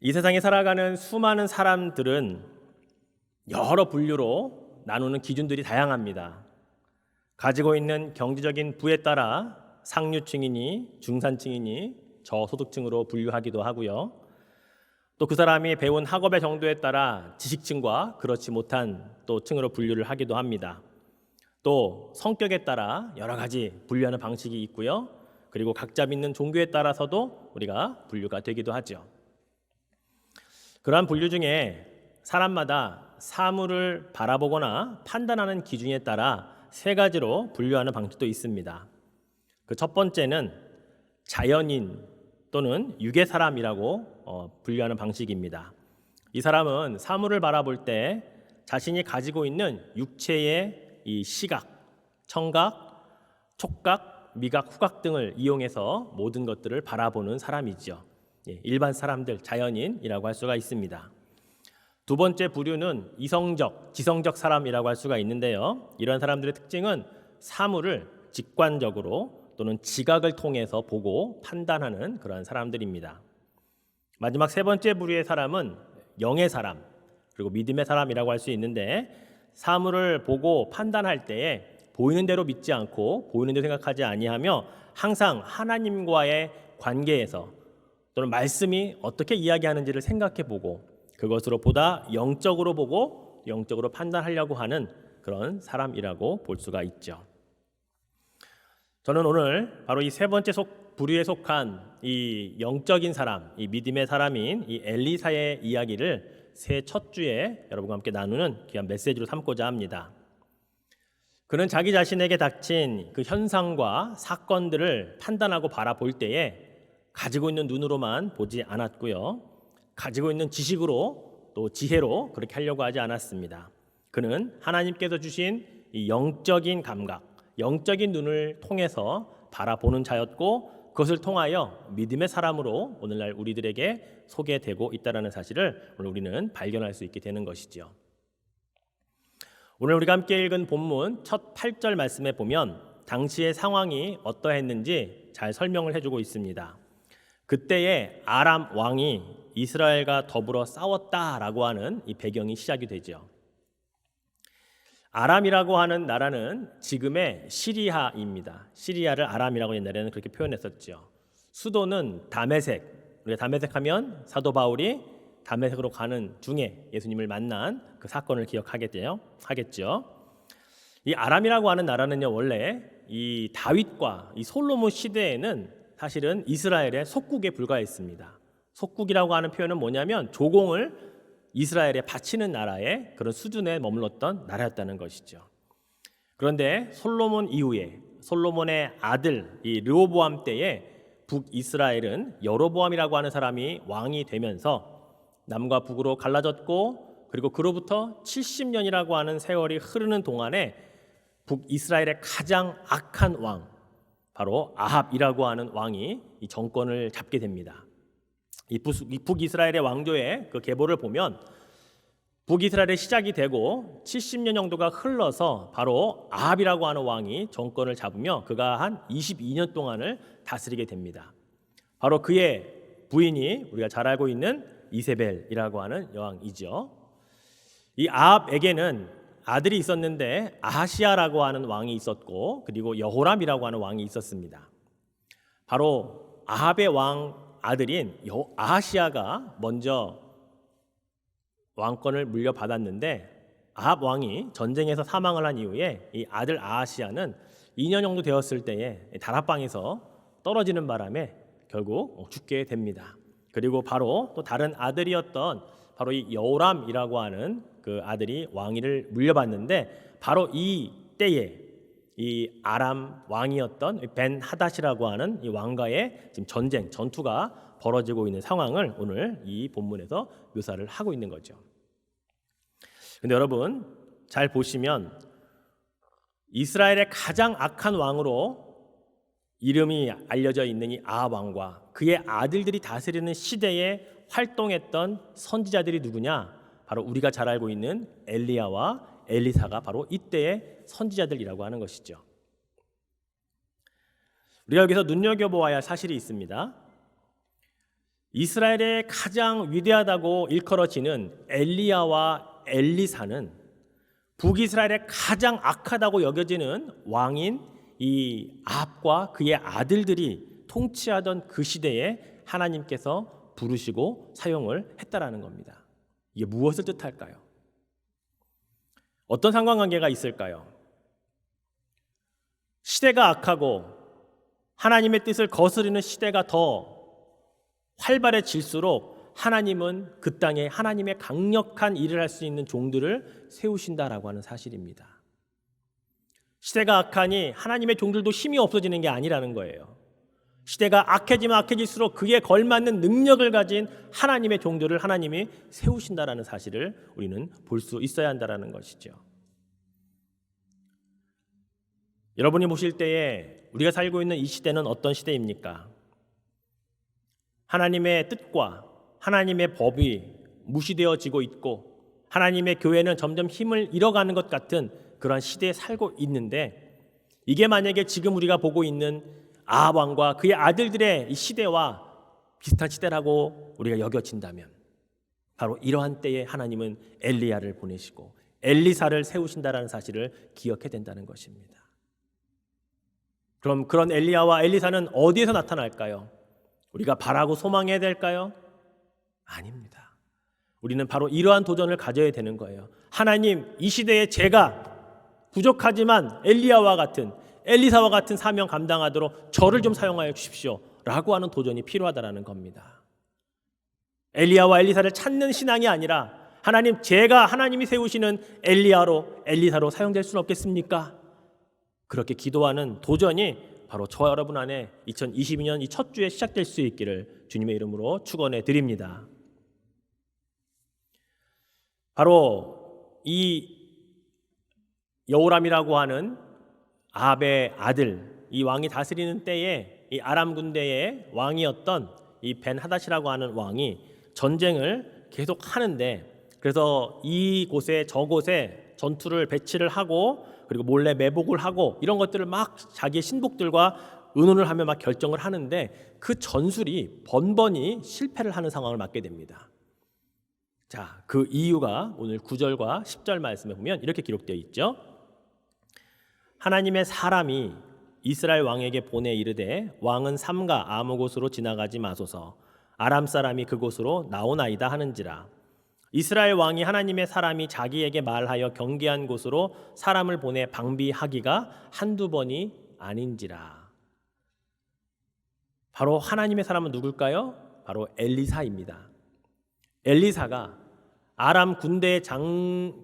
이 세상에 살아가는 수많은 사람들은 여러 분류로 나누는 기준들이 다양합니다. 가지고 있는 경제적인 부에 따라 상류층이니 중산층이니 저소득층으로 분류하기도 하고요. 또 그 사람이 배운 학업의 정도에 따라 지식층과 그렇지 못한 또 층으로 분류를 하기도 합니다. 또 성격에 따라 여러 가지 분류하는 방식이 있고요. 그리고 각자 믿는 종교에 따라서도 우리가 분류가 되기도 하죠. 그러한 분류 중에 사람마다 사물을 바라보거나 판단하는 기준에 따라 세 가지로 분류하는 방식도 있습니다. 그 첫 번째는 자연인 또는 유괴 사람이라고 분류하는 방식입니다. 이 사람은 사물을 바라볼 때 자신이 가지고 있는 육체의 이 시각, 청각, 촉각, 미각, 후각 등을 이용해서 모든 것들을 바라보는 사람이죠. 일반 사람들, 자연인이라고 할 수가 있습니다. 두 번째 부류는 이성적, 지성적 사람이라고 할 수가 있는데요. 이런 사람들의 특징은 사물을 직관적으로 또는 지각을 통해서 보고 판단하는 그런 사람들입니다. 마지막 세 번째 부류의 사람은 영의 사람, 그리고 믿음의 사람이라고 할 수 있는데 사물을 보고 판단할 때에 보이는 대로 믿지 않고 보이는 대로 생각하지 아니하며 항상 하나님과의 관계에서 또는 말씀이 어떻게 이야기하는지를 생각해보고 그것으로 보다 영적으로 보고 영적으로 판단하려고 하는 그런 사람이라고 볼 수가 있죠. 저는 오늘 바로 이 세 번째 부류에 속한 이 영적인 사람, 이 믿음의 사람인 이 엘리사의 이야기를 새 첫 주에 여러분과 함께 나누는 귀한 메시지로 삼고자 합니다. 그는 자기 자신에게 닥친 그 현상과 사건들을 판단하고 바라볼 때에 가지고 있는 눈으로만 보지 않았고요. 가지고 있는 지식으로 또 지혜로 그렇게 하려고 하지 않았습니다. 그는 하나님께서 주신 이 영적인 감각, 영적인 눈을 통해서 바라보는 자였고 그것을 통하여 믿음의 사람으로 오늘날 우리들에게 소개되고 있다는 사실을 오늘 우리는 발견할 수 있게 되는 것이죠. 오늘 우리가 함께 읽은 본문 첫 8절 말씀에 보면 당시의 상황이 어떠했는지 잘 설명을 해주고 있습니다. 그때에 아람 왕이 이스라엘과 더불어 싸웠다라고 하는 이 배경이 시작이 되죠. 아람이라고 하는 나라는 지금의 시리아입니다. 시리아를 아람이라고 옛날에는 그렇게 표현했었죠. 수도는 다메섹. 우리가 다메섹 하면 사도 바울이 다메섹으로 가는 중에 예수님을 만난 그 사건을 기억하겠죠. 이 아람이라고 하는 나라는요, 원래 이 다윗과 이 솔로몬 시대에는 사실은 이스라엘의 속국에 불과했습니다. 속국이라고 하는 표현은 뭐냐면 조공을 이스라엘에 바치는 나라의 그런 수준에 머물렀던 나라였다는 것이죠. 그런데 솔로몬 이후에 솔로몬의 아들 이 르호보암 때에 북이스라엘은 여로보암이라고 하는 사람이 왕이 되면서 남과 북으로 갈라졌고 그리고 그로부터 70년이라고 하는 세월이 흐르는 동안에 북이스라엘의 가장 악한 왕 바로 아합이라고 하는 왕이 이 정권을 잡게 됩니다. 이 북이스라엘의 왕조의 그 계보를 보면 북이스라엘의 시작이 되고 70년 정도가 흘러서 바로 아합이라고 하는 왕이 정권을 잡으며 그가 한 22년 동안을 다스리게 됩니다. 바로 그의 부인이 우리가 잘 알고 있는 이세벨이라고 하는 여왕이죠. 이 아합에게는 아들이 있었는데 아하시아라고 하는 왕이 있었고 그리고 여호람이라고 하는 왕이 있었습니다. 바로 아합의 왕 아들인 아하시아가 먼저 왕권을 물려받았는데 아합 왕이 전쟁에서 사망을 한 이후에 이 아들 아하시아는 2년 정도 되었을 때에 다락방에서 떨어지는 바람에 결국 죽게 됩니다. 그리고 바로 또 다른 아들이었던 바로 이 여호람이라고 하는 그 아들이 왕위를 물려받는데 바로 이 때에 이 아람 왕이었던 벤 하닷이라고 하는 이 왕과의 지금 전투가 벌어지고 있는 상황을 오늘 이 본문에서 묘사를 하고 있는 거죠. 근데 여러분 잘 보시면 이스라엘의 가장 악한 왕으로 이름이 알려져 있는 이 아합 왕과 그의 아들들이 다스리는 시대에 활동했던 선지자들이 누구냐? 바로 우리가 잘 알고 있는 엘리야와 엘리사가 바로 이때의 선지자들이라고 하는 것이죠. 우리가 여기서 눈여겨보아야 할 사실이 있습니다. 이스라엘의 가장 위대하다고 일컬어지는 엘리야와 엘리사는 북이스라엘의 가장 악하다고 여겨지는 왕인 이 아합과 그의 아들들이 통치하던 그 시대에 하나님께서 부르시고 사용을 했다라는 겁니다. 이게 무엇을 뜻할까요? 어떤 상관관계가 있을까요? 시대가 악하고 하나님의 뜻을 거스르는 시대가 더 활발해질수록 하나님은 그 땅에 하나님의 강력한 일을 할 수 있는 종들을 세우신다라고 하는 사실입니다. 시대가 악하니 하나님의 종들도 힘이 없어지는 게 아니라는 거예요. 시대가 악해지면 악해질수록 그에 걸맞는 능력을 가진 하나님의 종들을 하나님이 세우신다라는 사실을 우리는 볼 수 있어야 한다라는 것이죠. 여러분이 보실 때에 우리가 살고 있는 이 시대는 어떤 시대입니까? 하나님의 뜻과 하나님의 법이 무시되어지고 있고 하나님의 교회는 점점 힘을 잃어가는 것 같은 그런 시대에 살고 있는데, 이게 만약에 지금 우리가 보고 있는 아합 왕과 그의 아들들의 이 시대와 비슷한 시대라고 우리가 여겨진다면, 바로 이러한 때에 하나님은 엘리야를 보내시고 엘리사를 세우신다라는 사실을 기억해야 된다는 것입니다. 그럼 그런 엘리야와 엘리사는 어디에서 나타날까요? 우리가 바라고 소망해야 될까요? 아닙니다. 우리는 바로 이러한 도전을 가져야 되는 거예요. 하나님, 이 시대에 제가 부족하지만 엘리야와 같은, 엘리사와 같은 사명 감당하도록 저를 좀 사용하여 주십시오 라고 하는 도전이 필요하다라는 겁니다. 엘리야와 엘리사를 찾는 신앙이 아니라 하나님, 제가 하나님이 세우시는 엘리야로 엘리사로 사용될 수는 없겠습니까? 그렇게 기도하는 도전이 바로 저와 여러분 안에 2022년 이 첫 주에 시작될 수 있기를 주님의 이름으로 축원해 드립니다. 바로 이 여호람이라고 하는 아합의 아들, 이 왕이 다스리는 때에 이 아람 군대의 왕이었던 이 벤하닷이라고 하는 왕이 전쟁을 계속 하는데, 그래서 이곳에 저곳에 전투를 배치를 하고 그리고 몰래 매복을 하고 이런 것들을 막 자기의 신복들과 의논을 하며 막 결정을 하는데, 그 전술이 번번이 실패를 하는 상황을 맞게 됩니다. 자, 그 이유가 오늘 9절과 10절 말씀에 보면 이렇게 기록되어 있죠. 하나님의 사람이 이스라엘 왕에게 보내 이르되 왕은 삼가 아무 곳으로 지나가지 마소서, 아람 사람이 그곳으로 나오나이다 하는지라. 이스라엘 왕이 하나님의 사람이 자기에게 말하여 경계한 곳으로 사람을 보내 방비하기가 한두 번이 아닌지라. 바로 하나님의 사람은 누굴까요? 바로 엘리사입니다. 엘리사가 아람 군대의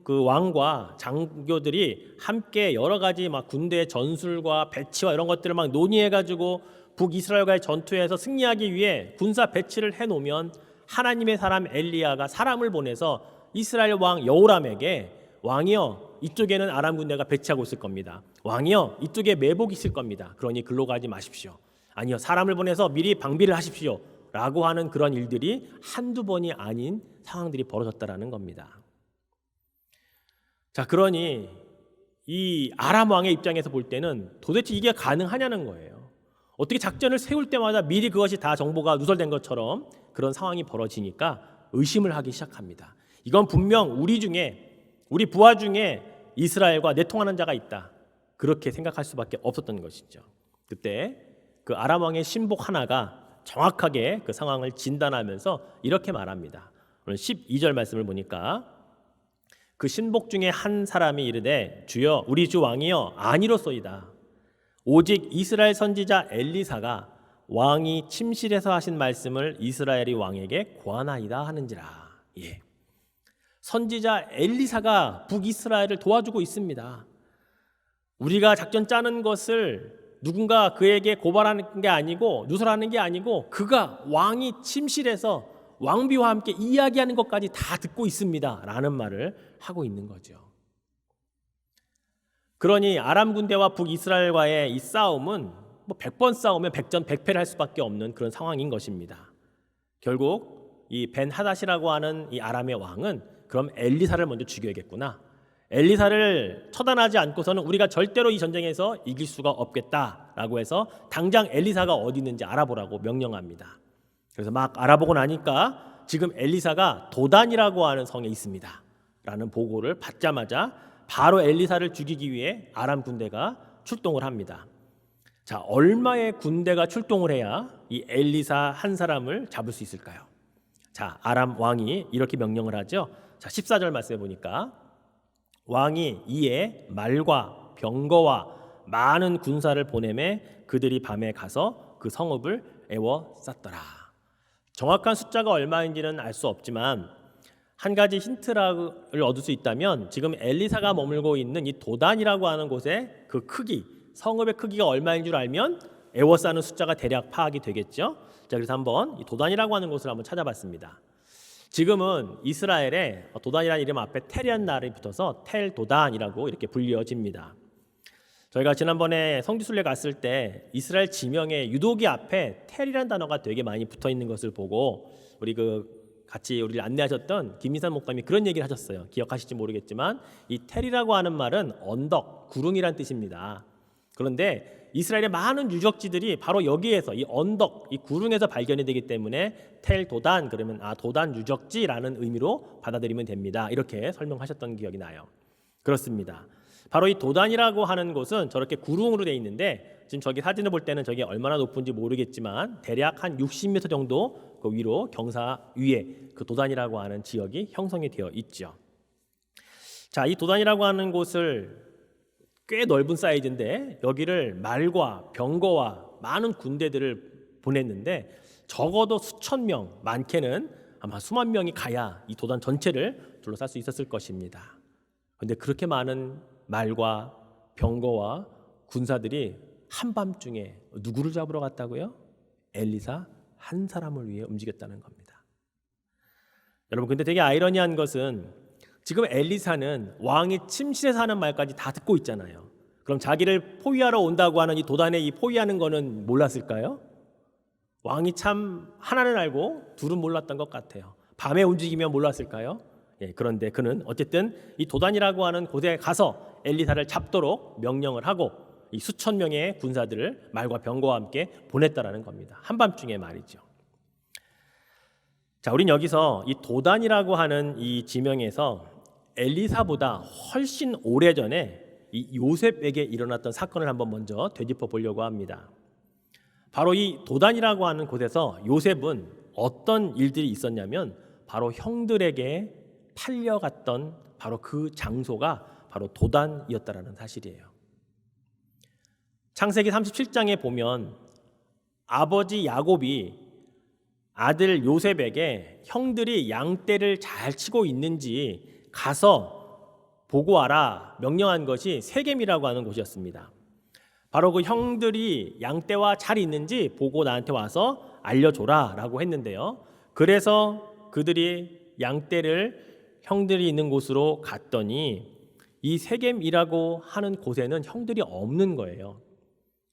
그 왕과 장교들이 함께 여러 가지 막 군대의 전술과 배치와 이런 것들을 막 논의해가지고 북이스라엘과의 전투에서 승리하기 위해 군사 배치를 해놓으면 하나님의 사람 엘리야가 사람을 보내서 이스라엘 왕 여호람에게, 왕이여 이쪽에는 아람 군대가 배치하고 있을 겁니다. 왕이여 이쪽에 매복이 있을 겁니다. 그러니 글로 가지 마십시오. 아니요, 사람을 보내서 미리 방비를 하십시오 라고 하는 그런 일들이 한두 번이 아닌 상황들이 벌어졌다라는 겁니다. 자, 그러니 이 아람 왕의 입장에서 볼 때는 도대체 이게 가능하냐는 거예요. 어떻게 작전을 세울 때마다 미리 그것이 다 정보가 누설된 것처럼 그런 상황이 벌어지니까 의심을 하기 시작합니다. 이건 분명 우리 부하 중에 이스라엘과 내통하는 자가 있다, 그렇게 생각할 수밖에 없었던 것이죠. 그때 그 아람 왕의 신복 하나가 정확하게 그 상황을 진단하면서 이렇게 말합니다. 오늘 12절 말씀을 보니까 그 신복 중에 한 사람이 이르되 주여 우리 주 왕이여 아니로소이다. 오직 이스라엘 선지자 엘리사가 왕이 침실에서 하신 말씀을 이스라엘이 왕에게 고하나이다 하는지라. 예. 선지자 엘리사가 북이스라엘을 도와주고 있습니다. 우리가 작전 짜는 것을 누군가 그에게 고발하는 게 아니고 누설하는 게 아니고, 그가 왕이 침실에서 왕비와 함께 이야기하는 것까지 다 듣고 있습니다 라는 말을 하고 있는 거죠. 그러니 아람 군대와 북이스라엘과의 이 싸움은 100번 싸우면 100전 100패를 할 수밖에 없는 그런 상황인 것입니다. 결국 이 벤하닷이라고 하는 이 아람의 왕은 그럼 엘리사를 먼저 죽여야겠구나, 엘리사를 처단하지 않고서는 우리가 절대로 이 전쟁에서 이길 수가 없겠다라고 해서 당장 엘리사가 어디 있는지 알아보라고 명령합니다. 그래서 막 알아보고 나니까 지금 엘리사가 도단이라고 하는 성에 있습니다 라는 보고를 받자마자 바로 엘리사를 죽이기 위해 아람 군대가 출동을 합니다. 자, 얼마의 군대가 출동을 해야 이 엘리사 한 사람을 잡을 수 있을까요? 자, 아람 왕이 이렇게 명령을 하죠. 자, 14절 말씀해 보니까 왕이 이에 말과 병거와 많은 군사를 보내매 그들이 밤에 가서 그 성읍을 에워쌌더라. 정확한 숫자가 얼마인지는 알 수 없지만 한 가지 힌트를 얻을 수 있다면 지금 엘리사가 머물고 있는 이 도단이라고 하는 곳의 그 크기, 성읍의 크기가 얼마인 줄 알면 에워싸는 숫자가 대략 파악이 되겠죠. 자, 그래서 한번 이 도단이라고 하는 곳을 한번 찾아봤습니다. 지금은 이스라엘에 도단이라는 이름 앞에 텔이라는 날이 붙어서 텔 도단이라고 이렇게 불려집니다. 저희가 지난번에 성지순례 갔을 때 이스라엘 지명에 유도기 앞에 텔이라는 단어가 되게 많이 붙어 있는 것을 보고 같이 우리를 안내하셨던 김민산 목사님이 그런 얘기를 하셨어요. 기억하실지 모르겠지만 이 텔이라고 하는 말은 언덕, 구릉이란 뜻입니다. 그런데 이스라엘의 많은 유적지들이 바로 여기에서 이 언덕, 이 구릉에서 발견이 되기 때문에 텔 도단 그러면 도단 유적지라는 의미로 받아들이면 됩니다. 이렇게 설명하셨던 기억이 나요. 그렇습니다. 바로 이 도단이라고 하는 곳은 저렇게 구릉으로 되어 있는데 지금 저기 사진을 볼 때는 저게 얼마나 높은지 모르겠지만 대략 한 60m 정도 그 위로 경사 위에 그 도단이라고 하는 지역이 형성이 되어 있죠. 자, 이 도단이라고 하는 곳을 꽤 넓은 사이즈인데 여기를 말과 병거와 많은 군대들을 보냈는데 적어도 수천 명, 많게는 아마 수만 명이 가야 이 도단 전체를 둘러쌀 수 있었을 것입니다. 그런데 그렇게 많은 말과 병거와 군사들이 한밤중에 누구를 잡으러 갔다고요? 엘리사 한 사람을 위해 움직였다는 겁니다. 여러분, 근데 되게 아이러니한 것은 지금 엘리사는 왕이 침실에서 하는 말까지 다 듣고 있잖아요. 그럼 자기를 포위하러 온다고 하는 이 도단에 이 포위하는 거는 몰랐을까요? 왕이 참 하나는 알고 둘은 몰랐던 것 같아요. 밤에 움직이면 몰랐을까요? 예, 그런데 그는 어쨌든 이 도단이라고 하는 곳에 가서 엘리사를 잡도록 명령을 하고 이 수천 명의 군사들을 말과 병거와 함께 보냈다라는 겁니다. 한밤중에 말이죠. 자, 우린 여기서 이 도단이라고 하는 이 지명에서 엘리사보다 훨씬 오래전에 이 요셉에게 일어났던 사건을 한번 먼저 되짚어 보려고 합니다. 바로 이 도단이라고 하는 곳에서 요셉은 어떤 일들이 있었냐면 바로 형들에게 팔려갔던 바로 그 장소가 바로 도단이었다라는 사실이에요. 창세기 37장에 보면 아버지 야곱이 아들 요셉에게 형들이 양떼를 잘 치고 있는지 가서 보고 와라 명령한 것이 세겜이라고 하는 곳이었습니다. 바로 그 형들이 양떼와 잘 있는지 보고 나한테 와서 알려줘라 라고 했는데요. 그래서 그들이 양떼를 형들이 있는 곳으로 갔더니 이 세겜이라고 하는 곳에는 형들이 없는 거예요.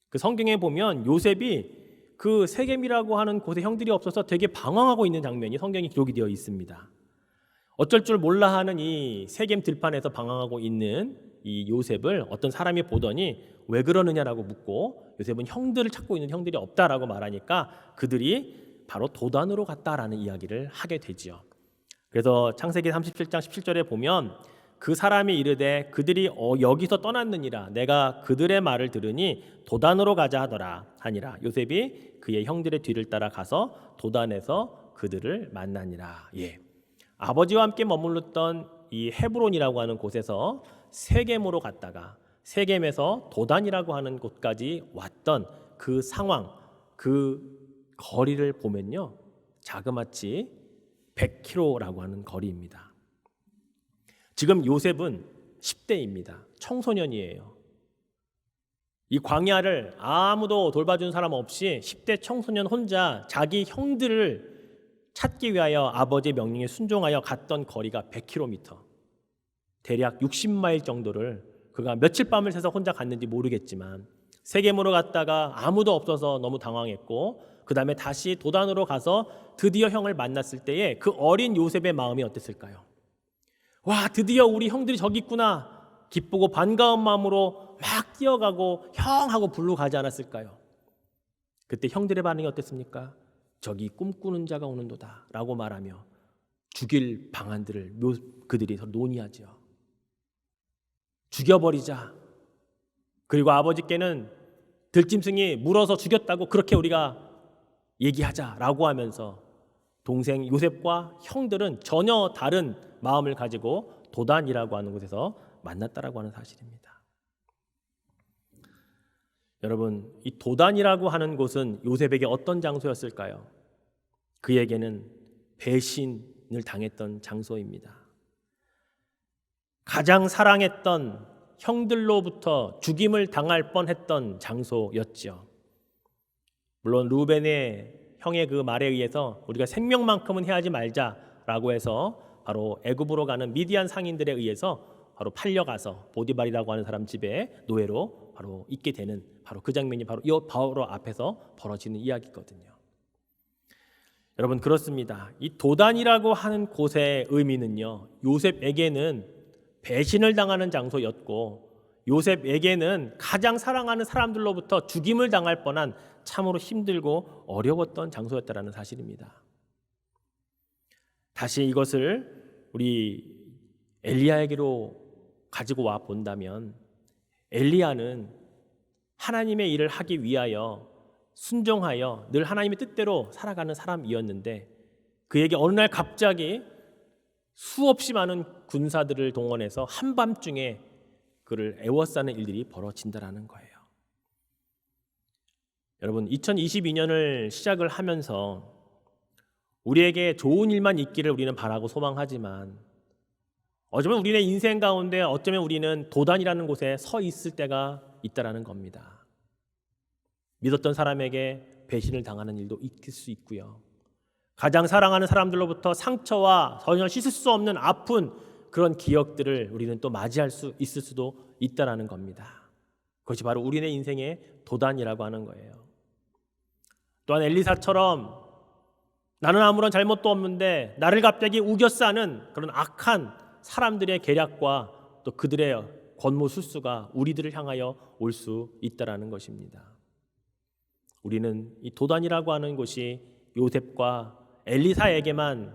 그 성경에 보면 요셉이 그 세겜이라고 하는 곳에 형들이 없어서 되게 방황하고 있는 장면이 성경에 기록이 되어 있습니다. 어쩔 줄 몰라 하는 이 세겜 들판에서 방황하고 있는 이 요셉을 어떤 사람이 보더니 왜 그러느냐라고 묻고 요셉은 형들을 찾고 있는 형들이 없다라고 말하니까 그들이 바로 도단으로 갔다라는 이야기를 하게 되지요. 그래서 창세기 37장 17절에 보면 그 사람이 이르되 그들이 여기서 떠났느니라 내가 그들의 말을 들으니 도단으로 가자 하니라 요셉이 그의 형들의 뒤를 따라 가서 도단에서 그들을 만나니라. 예. 아버지와 함께 머물렀던 이 헤브론이라고 하는 곳에서 세겜으로 갔다가 세겜에서 도단이라고 하는 곳까지 왔던 그 상황, 그 거리를 보면요 자그마치 100km라고 하는 거리입니다. 지금 요셉은 10대입니다. 청소년이에요. 이 광야를 아무도 돌봐준 사람 없이 10대 청소년 혼자 자기 형들을 찾기 위하여 아버지의 명령에 순종하여 갔던 거리가 100km. 대략 60마일 정도를 그가 며칠 밤을 새서 혼자 갔는지 모르겠지만 세겜으로 갔다가 아무도 없어서 너무 당황했고 그 다음에 다시 도단으로 가서 드디어 형을 만났을 때에 그 어린 요셉의 마음이 어땠을까요? 와, 드디어 우리 형들이 저기 있구나. 기쁘고 반가운 마음으로 막 뛰어가고 형 하고 부르고 가지 않았을까요? 그때 형들의 반응이 어땠습니까? 저기 꿈꾸는 자가 오는도다 라고 말하며 죽일 방안들을 그들이 서로 논의하죠. 죽여버리자. 그리고 아버지께는 들짐승이 물어서 죽였다고 그렇게 우리가 얘기하자라고 하면서 동생 요셉과 형들은 전혀 다른 마음을 가지고 도단이라고 하는 곳에서 만났다라고 하는 사실입니다. 여러분, 이 도단이라고 하는 곳은 요셉에게 어떤 장소였을까요? 그에게는 배신을 당했던 장소입니다. 가장 사랑했던 형들로부터 죽임을 당할 뻔했던 장소였죠. 물론 루벤의 형의 그 말에 의해서 우리가 생명만큼은 해하지 말자라고 해서 바로 애굽으로 가는 미디안 상인들에 의해서 바로 팔려가서 보디발이라고 하는 사람 집에 노예로 바로 있게 되는 바로 그 장면이 바로 앞에서 벌어지는 이야기거든요. 여러분, 그렇습니다. 이 도단이라고 하는 곳의 의미는요, 요셉에게는 배신을 당하는 장소였고 요셉에게는 가장 사랑하는 사람들로부터 죽임을 당할 뻔한 참으로 힘들고 어려웠던 장소였다라는 사실입니다. 다시 이것을 우리 엘리야에게로 가지고 와 본다면 엘리야는 하나님의 일을 하기 위하여 순종하여 늘 하나님의 뜻대로 살아가는 사람이었는데 그에게 어느 날 갑자기 수없이 많은 군사들을 동원해서 한밤중에 그를 애워싸는 일들이 벌어진다라는 거예요. 여러분, 2022년을 시작을 하면서 우리에게 좋은 일만 있기를 우리는 바라고 소망하지만 어쩌면 우리의 인생 가운데 어쩌면 우리는 도단이라는 곳에 서 있을 때가 있다라는 겁니다. 믿었던 사람에게 배신을 당하는 일도 있을 수 있고요. 가장 사랑하는 사람들로부터 상처와 전혀 씻을 수 없는 아픈 그런 기억들을 우리는 또 맞이할 수 있을 수도 있다라는 겁니다. 그것이 바로 우리의 인생의 도단이라고 하는 거예요. 또한 엘리사처럼 나는 아무런 잘못도 없는데 나를 갑자기 우겨싸는 그런 악한 사람들의 계략과 또 그들의 권모술수가 우리들을 향하여 올 수 있다라는 것입니다. 우리는 이 도단이라고 하는 곳이 요셉과 엘리사에게만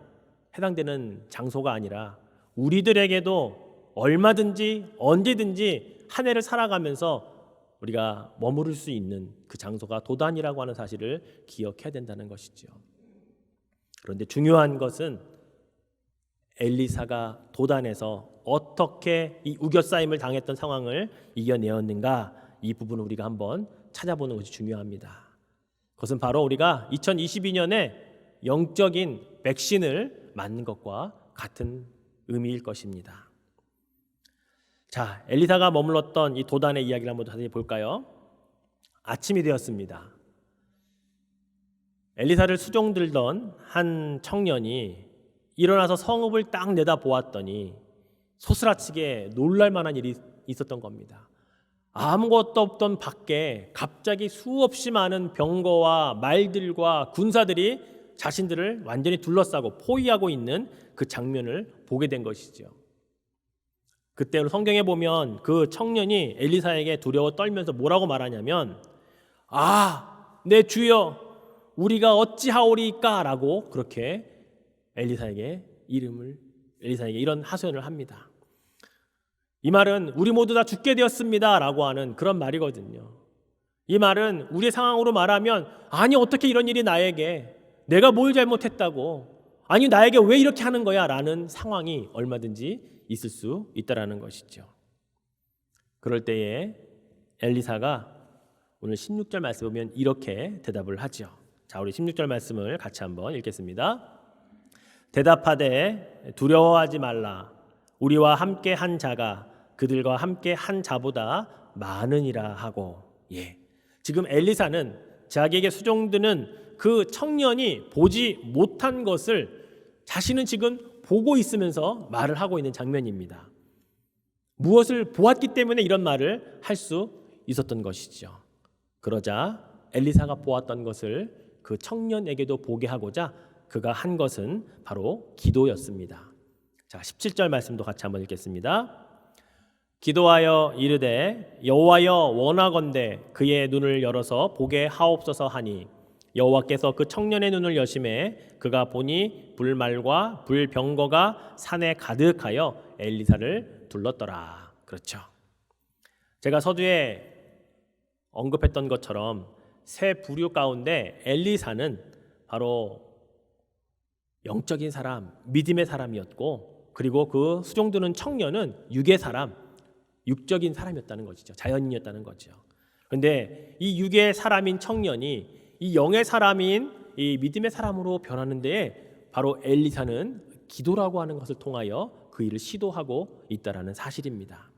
해당되는 장소가 아니라 우리들에게도 얼마든지 언제든지 한 해를 살아가면서 우리가 머무를 수 있는 그 장소가 도단이라고 하는 사실을 기억해야 된다는 것이죠. 그런데 중요한 것은 엘리사가 도단에서 어떻게 이 우겨싸임을 당했던 상황을 이겨내었는가, 이 부분을 우리가 한번 찾아보는 것이 중요합니다. 그것은 바로 우리가 2022년에 영적인 백신을 맞는 것과 같은 의미일 것입니다. 자, 엘리사가 머물렀던 이 도단의 이야기를 한번 자세히 볼까요? 아침이 되었습니다. 엘리사를 수종들던 한 청년이 일어나서 성읍을 딱 내다보았더니 소스라치게 놀랄 만한 일이 있었던 겁니다. 아무것도 없던 밖에 갑자기 수없이 많은 병거와 말들과 군사들이 자신들을 완전히 둘러싸고 포위하고 있는 그 장면을 보게 된 것이죠. 그때 성경에 보면 그 청년이 엘리사에게 두려워 떨면서 뭐라고 말하냐면 내 주여 우리가 어찌하오리까 라고 그렇게 엘리사에게 이런 하소연을 합니다. 이 말은 우리 모두 다 죽게 되었습니다 라고 하는 그런 말이거든요. 이 말은 우리의 상황으로 말하면 아니 어떻게 이런 일이 나에게, 내가 뭘 잘못했다고, 아니 나에게 왜 이렇게 하는 거야 라는 상황이 얼마든지 있을 수 있다라는 것이죠. 그럴 때에 엘리사가 오늘 16절 말씀 보면 이렇게 대답을 하죠. 자, 우리 16절 말씀을 같이 한번 읽겠습니다. 대답하되 두려워하지 말라. 우리와 함께 한 자가 그들과 함께 한 자보다 많으니라 하고. 지금 엘리사는 자기에게 수종드는 그 청년이 보지 못한 것을 자신은 지금 보고 있으면서 말을 하고 있는 장면입니다. 무엇을 보았기 때문에 이런 말을 할 수 있었던 것이죠. 그러자 엘리사가 보았던 것을 그 청년에게도 보게 하고자 그가 한 것은 바로 기도였습니다. 자, 17절 말씀도 같이 한번 읽겠습니다. 기도하여 이르되 여호와여 원하건대 그의 눈을 열어서 보게 하옵소서 하니 여호와께서 그 청년의 눈을 여심해 그가 보니 불말과 불병거가 산에 가득하여 엘리사를 둘렀더라. 그렇죠. 제가 서두에 언급했던 것처럼 세 부류 가운데 엘리사는 바로 영적인 사람, 믿음의 사람이었고, 그리고 그 수종드는 청년은 육의 사람, 육적인 사람이었다는 것이죠. 자연인이었다는 거죠. 그런데 이 육의 사람인 청년이 이 영의 사람인 이 믿음의 사람으로 변하는 데에 바로 엘리사는 기도라고 하는 것을 통하여 그 일을 시도하고 있다라는 사실입니다.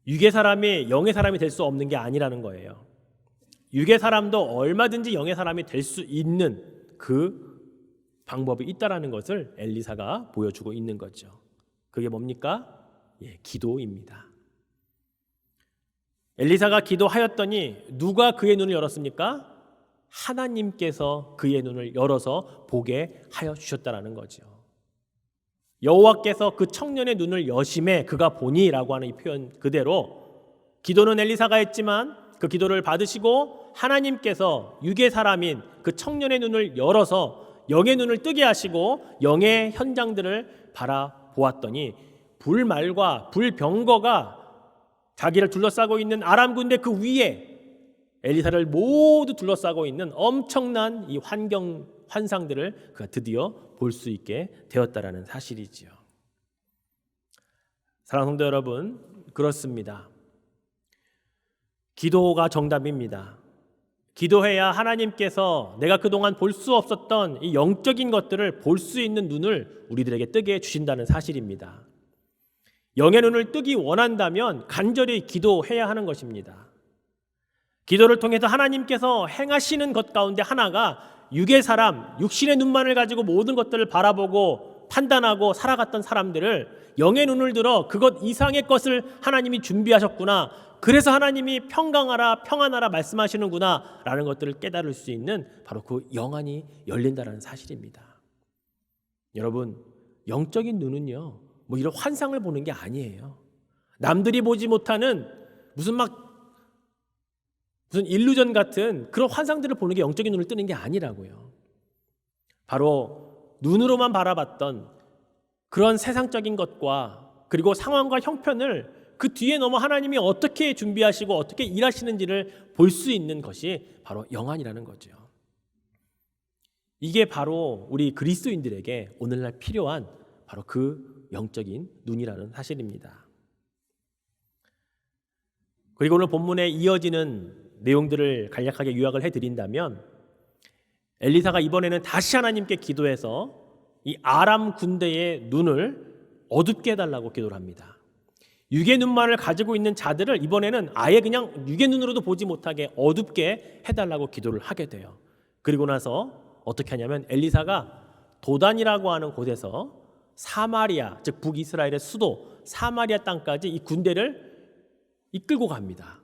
육의 사람이 영의 사람이 될 수 없는 게 아니라는 거예요. 육의 사람도 얼마든지 영의 사람이 될 수 있는 그 방법이 있다라는 것을 엘리사가 보여주고 있는 거죠. 그게 뭡니까? 기도입니다. 엘리사가 기도하였더니 누가 그의 눈을 열었습니까? 하나님께서 그의 눈을 열어서 보게 하여 주셨다라는 거죠. 여호와께서 그 청년의 눈을 여심해 그가 보니라고 하는 이 표현 그대로 기도는 엘리사가 했지만 그 기도를 받으시고 하나님께서 육의 사람인 그 청년의 눈을 열어서 영의 눈을 뜨게 하시고 영의 현장들을 바라보았더니 불말과 불병거가 자기를 둘러싸고 있는 아람 군대 그 위에 엘리사를 모두 둘러싸고 있는 엄청난 이 환상들을 그가 드디어 볼 수 있게 되었다라는 사실이지요. 사랑하는 성도 여러분, 그렇습니다. 기도가 정답입니다. 기도해야 하나님께서 내가 그동안 볼 수 없었던 이 영적인 것들을 볼 수 있는 눈을 우리들에게 뜨게 해주신다는 사실입니다. 영의 눈을 뜨기 원한다면 간절히 기도해야 하는 것입니다. 기도를 통해서 하나님께서 행하시는 것 가운데 하나가 육의 사람, 육신의 눈만을 가지고 모든 것들을 바라보고 판단하고 살아갔던 사람들을 영의 눈을 들어 그것 이상의 것을 하나님이 준비하셨구나, 그래서 하나님이 평강하라 평안하라 말씀하시는구나 라는 것들을 깨달을 수 있는 바로 그 영안이 열린다는 사실입니다. 여러분, 영적인 눈은요 뭐 이런 환상을 보는 게 아니에요. 남들이 보지 못하는 무슨 일루전 같은 그런 환상들을 보는 게 영적인 눈을 뜨는 게 아니라고요. 바로 눈으로만 바라봤던 그런 세상적인 것과 그리고 상황과 형편을 그 뒤에 넘어 하나님이 어떻게 준비하시고 어떻게 일하시는지를 볼 수 있는 것이 바로 영안이라는 거죠. 이게 바로 우리 그리스도인들에게 오늘날 필요한 바로 그 영적인 눈이라는 사실입니다. 그리고 오늘 본문에 이어지는 내용들을 간략하게 요약을 해드린다면 엘리사가 이번에는 다시 하나님께 기도해서 이 아람 군대의 눈을 어둡게 해달라고 기도를 합니다. 육의 눈만을 가지고 있는 자들을 이번에는 아예 그냥 육의 눈으로도 보지 못하게 어둡게 해달라고 기도를 하게 돼요. 그리고 나서 어떻게 하냐면 엘리사가 도단이라고 하는 곳에서 사마리아, 즉 북이스라엘의 수도 사마리아 땅까지 이 군대를 이끌고 갑니다.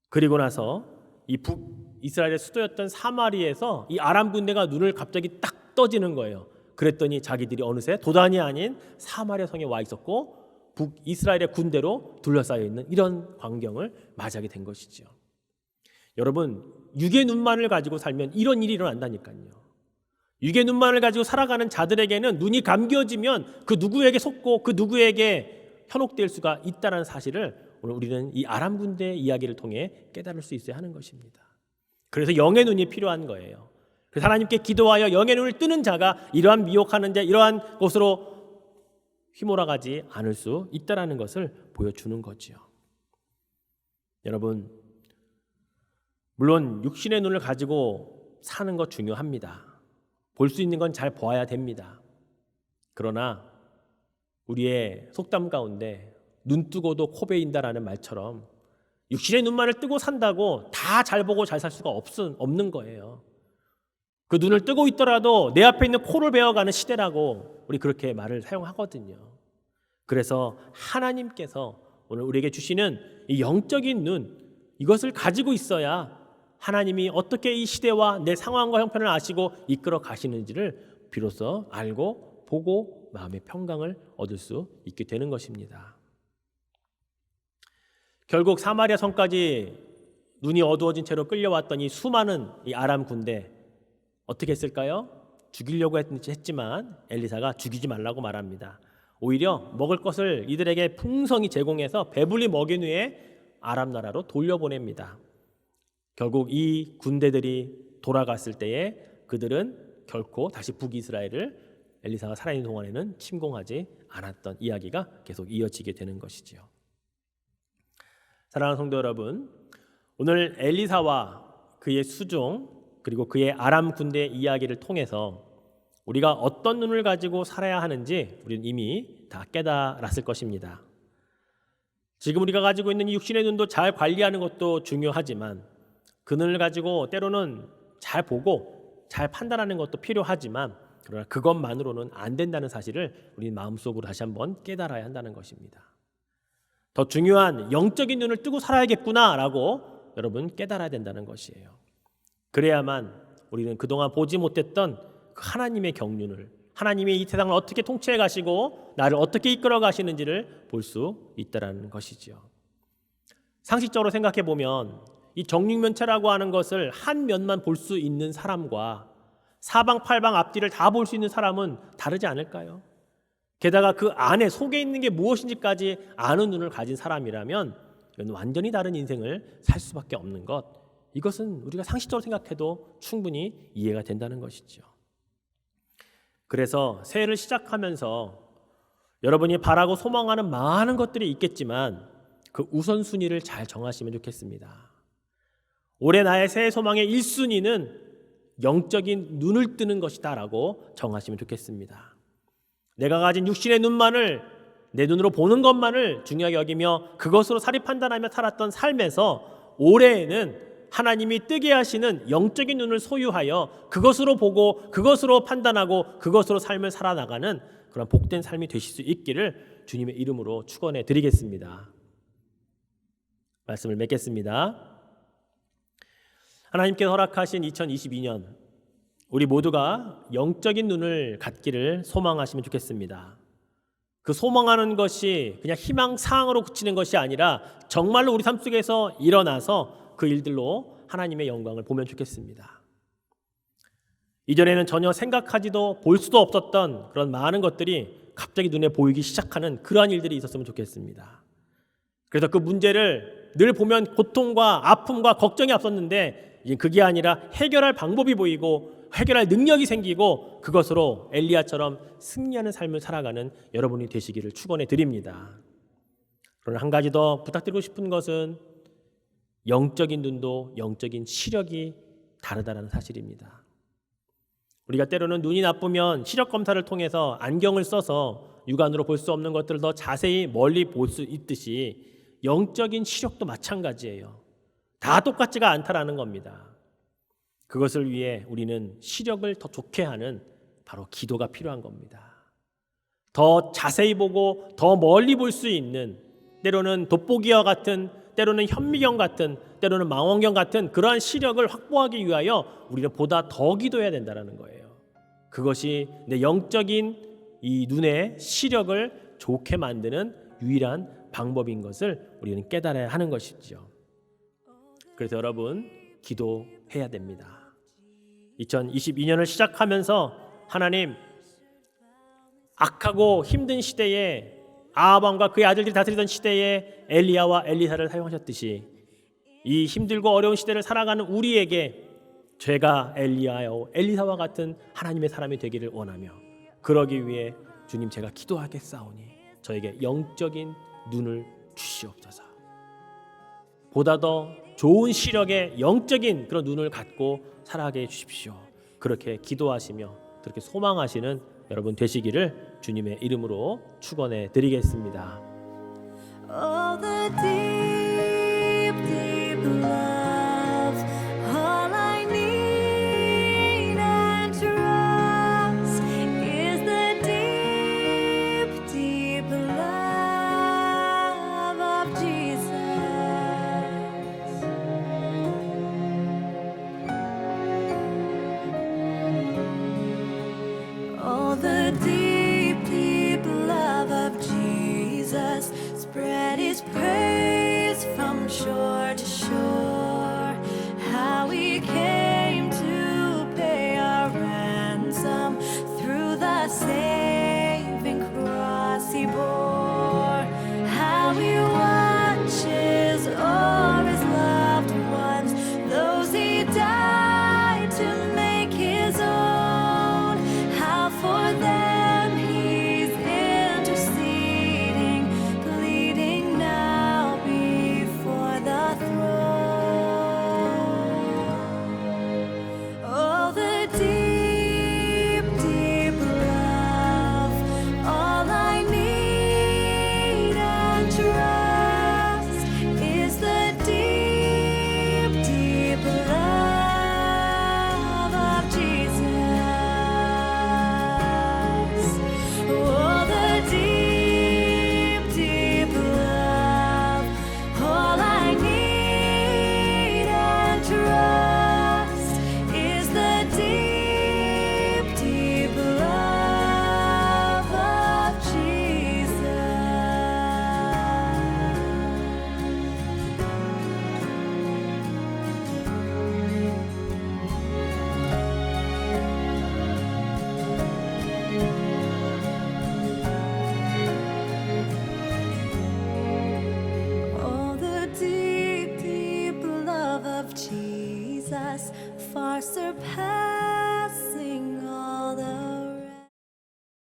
그리고 나서 이 북이스라엘의 수도였던 사마리아에서 이 아람 군대가 눈을 갑자기 딱 떠지는 거예요. 그랬더니 자기들이 어느새 도단이 아닌 사마리아 성에 와 있었고 북이스라엘의 군대로 둘러싸여 있는 이런 광경을 맞이하게 된 것이죠. 여러분, 육의 눈만을 가지고 살면 이런 일이 일어난다니까요. 육의 눈만을 가지고 살아가는 자들에게는 눈이 감겨지면 그 누구에게 속고 그 누구에게 현혹될 수가 있다는 사실을 오늘 우리는 이 아람 군대의 이야기를 통해 깨달을 수 있어야 하는 것입니다. 그래서 영의 눈이 필요한 거예요. 그래서 하나님께 기도하여 영의 눈을 뜨는 자가 이러한 미혹하는 자, 이러한 것으로 휘몰아가지 않을 수 있다는 것을 보여주는 거지요. 여러분, 물론 육신의 눈을 가지고 사는 것 중요합니다. 볼 수 있는 건 잘 보아야 됩니다. 그러나 우리의 속담 가운데 눈 뜨고도 코 베인다라는 말처럼 육신의 눈만을 뜨고 산다고 다 잘 보고 잘 살 수가 없는 거예요. 그 눈을 뜨고 있더라도 내 앞에 있는 코를 베어가는 시대라고 우리 그렇게 말을 사용하거든요. 그래서 하나님께서 오늘 우리에게 주시는 이 영적인 눈, 이것을 가지고 있어야 하나님이 어떻게 이 시대와 내 상황과 형편을 아시고 이끌어 가시는지를 비로소 알고 보고 마음의 평강을 얻을 수 있게 되는 것입니다. 결국 사마리아 성까지 눈이 어두워진 채로 끌려왔던 이 수많은 이 아람 군대 어떻게 했을까요? 죽이려고 했지만 엘리사가 죽이지 말라고 말합니다. 오히려 먹을 것을 이들에게 풍성히 제공해서 배불리 먹인 후에 아람 나라로 돌려보냅니다. 결국 이 군대들이 돌아갔을 때에 그들은 결코 다시 북이스라엘을 엘리사가 살아있는 동안에는 침공하지 않았던 이야기가 계속 이어지게 되는 것이지요. 사랑하는 성도 여러분, 오늘 엘리사와 그의 수종 그리고 그의 아람 군대의 이야기를 통해서 우리가 어떤 눈을 가지고 살아야 하는지 우리는 이미 다 깨달았을 것입니다. 지금 우리가 가지고 있는 이 육신의 눈도 잘 관리하는 것도 중요하지만 그 눈을 가지고 때로는 잘 보고 잘 판단하는 것도 필요하지만 그러나 그것만으로는 안 된다는 사실을 우리 마음속으로 다시 한번 깨달아야 한다는 것입니다. 더 중요한 영적인 눈을 뜨고 살아야겠구나라고 여러분 깨달아야 된다는 것이에요. 그래야만 우리는 그동안 보지 못했던 하나님의 경륜을, 하나님이 이 세상을 어떻게 통치해 가시고 나를 어떻게 이끌어 가시는지를 볼 수 있다라는 것이지요. 상식적으로 생각해 보면 이 정육면체라고 하는 것을 한 면만 볼 수 있는 사람과 사방팔방 앞뒤를 다 볼 수 있는 사람은 다르지 않을까요? 게다가 그 안에 속에 있는 게 무엇인지까지 아는 눈을 가진 사람이라면 이건 완전히 다른 인생을 살 수밖에 없는 것, 이것은 우리가 상식적으로 생각해도 충분히 이해가 된다는 것이죠. 그래서 새해를 시작하면서 여러분이 바라고 소망하는 많은 것들이 있겠지만 그 우선순위를 잘 정하시면 좋겠습니다. 올해 나의 새해 소망의 1순위는 영적인 눈을 뜨는 것이다 라고 정하시면 좋겠습니다. 내가 가진 육신의 눈만을, 내 눈으로 보는 것만을 중요하게 여기며 그것으로 사리 판단하며 살았던 삶에서 올해에는 하나님이 뜨게 하시는 영적인 눈을 소유하여 그것으로 보고 그것으로 판단하고 그것으로 삶을 살아나가는 그런 복된 삶이 되실 수 있기를 주님의 이름으로 축원해 드리겠습니다. 말씀을 맺겠습니다. 하나님께서 허락하신 2022년 우리 모두가 영적인 눈을 갖기를 소망하시면 좋겠습니다. 그 소망하는 것이 그냥 희망사항으로 그치는 것이 아니라 정말로 우리 삶 속에서 일어나서 그 일들로 하나님의 영광을 보면 좋겠습니다. 이전에는 전혀 생각하지도 볼 수도 없었던 그런 많은 것들이 갑자기 눈에 보이기 시작하는 그러한 일들이 있었으면 좋겠습니다. 그래서 그 문제를 늘 보면 고통과 아픔과 걱정이 앞섰는데 이제 그게 아니라 해결할 방법이 보이고 해결할 능력이 생기고 그것으로 엘리야처럼 승리하는 삶을 살아가는 여러분이 되시기를 축원해 드립니다. 그러나 한 가지 더 부탁드리고 싶은 것은 영적인 눈도 영적인 시력이 다르다는 사실입니다. 우리가 때로는 눈이 나쁘면 시력 검사를 통해서 안경을 써서 육안으로 볼 수 없는 것들을 더 자세히 멀리 볼 수 있듯이 영적인 시력도 마찬가지예요. 다 똑같지가 않다라는 겁니다. 그것을 위해 우리는 시력을 더 좋게 하는 바로 기도가 필요한 겁니다. 더 자세히 보고 더 멀리 볼 수 있는, 때로는 돋보기와 같은, 때로는 현미경 같은, 때로는 망원경 같은 그러한 시력을 확보하기 위하여 우리는 보다 더 기도해야 된다는 거예요. 그것이 내 영적인 이 눈의 시력을 좋게 만드는 유일한 방법인 것을 우리는 깨달아야 하는 것이죠. 그래서 여러분 기도해야 됩니다. 2022년을 시작하면서 하나님, 악하고 힘든 시대에 아합왕과 그의 아들들이 다스리던 시대에 엘리야와 엘리사를 사용하셨듯이 이 힘들고 어려운 시대를 살아가는 우리에게 죄가 엘리야와 엘리사와 같은 하나님의 사람이 되기를 원하며, 그러기 위해 주님 제가 기도하겠사오니 저에게 영적인 눈을 주시옵소서. 보다 더 좋은 시력의 영적인 그런 눈을 갖고 살아가게 해주십시오. 그렇게 기도하시며 그렇게 소망하시는 여러분 되시기를 주님의 이름으로 축원해 드리겠습니다. Oh, the deep, deep love, all I need and trust is the deep, deep love of Jesus. Oh, the deep, deep love of Jesus spread his praise from shore to shore. say